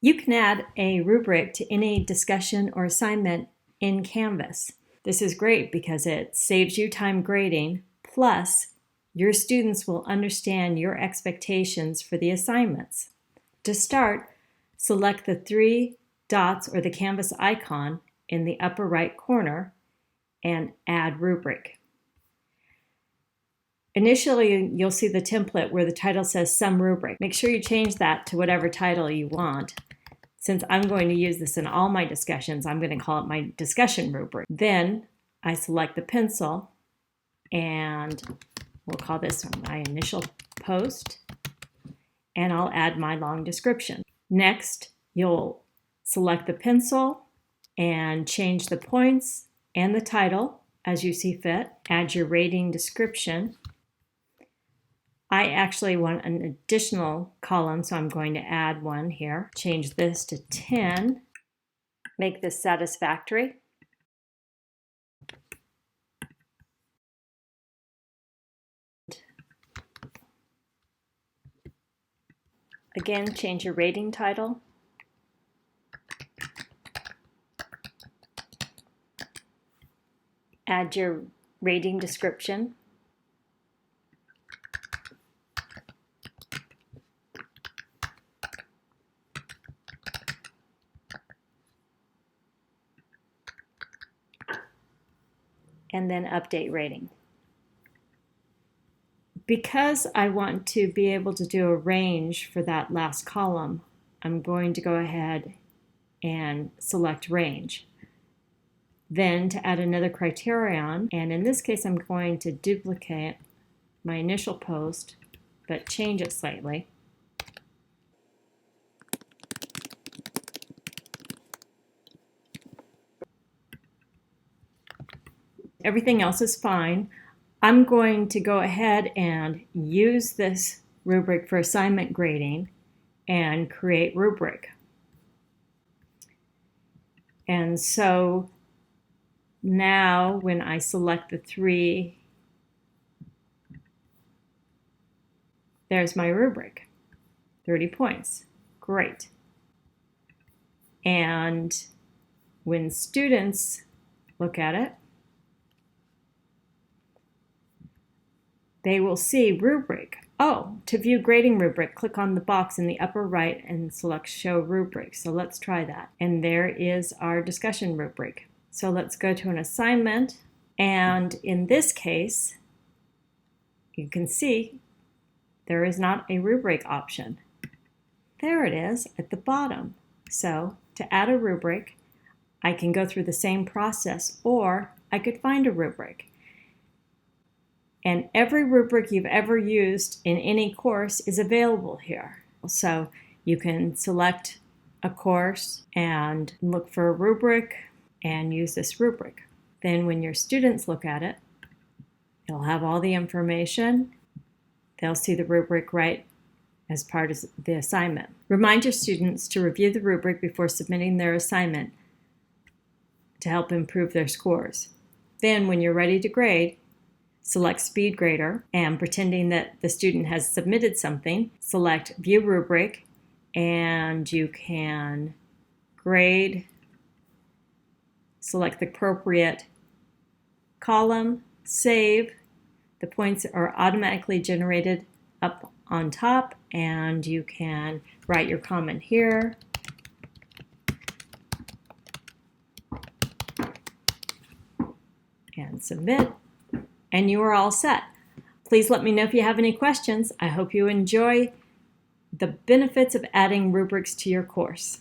You can add a rubric to any discussion or assignment in Canvas. This is great because it saves you time grading, plus your students will understand your expectations for the assignments. To start, select the three dots or the Canvas icon in the upper right corner and add rubric. Initially, you'll see the template where the title says Some Rubric. Make sure you change that to whatever title you want. Since I'm going to use this in all my discussions, I'm going to call it my discussion rubric. Then I select the pencil and we'll call this my initial post, and I'll add my long description. Next, you'll select the pencil and change the points and the title as you see fit. Add your rating description. I actually want an additional column, so I'm going to add one here. Change this to 10. Make this satisfactory. Again, change your rating title. Add your rating description. And then update rating. Because I want to be able to do a range for that last column, I'm going to go ahead and select range. Then to add another criterion, and in this case I'm going to duplicate my initial post, but change it slightly. Everything else is fine. I'm going to go ahead and use this rubric for assignment grading and create rubric. And so now when I select the three, there's my rubric, 30 points. Great. And when students look at it, they will see rubric. Oh, to view grading rubric, click on the box in the upper right and select show rubric. So let's try that. And there is our discussion rubric. So let's go to an assignment. And in this case, you can see there is not a rubric option. There it is at the bottom. So to add a rubric, I can go through the same process, or I could find a rubric. And every rubric you've ever used in any course is available here. So you can select a course and look for a rubric and use this rubric. Then when your students look at it, they'll have all the information. They'll see the rubric right as part of the assignment. Remind your students to review the rubric before submitting their assignment to help improve their scores. Then when you're ready to grade, select Speed Grader, and pretending that the student has submitted something, select View Rubric, and you can grade, select the appropriate column, save. The points are automatically generated up on top, and you can write your comment here. And submit. And you are all set. Please let me know if you have any questions. I hope you enjoy the benefits of adding rubrics to your course.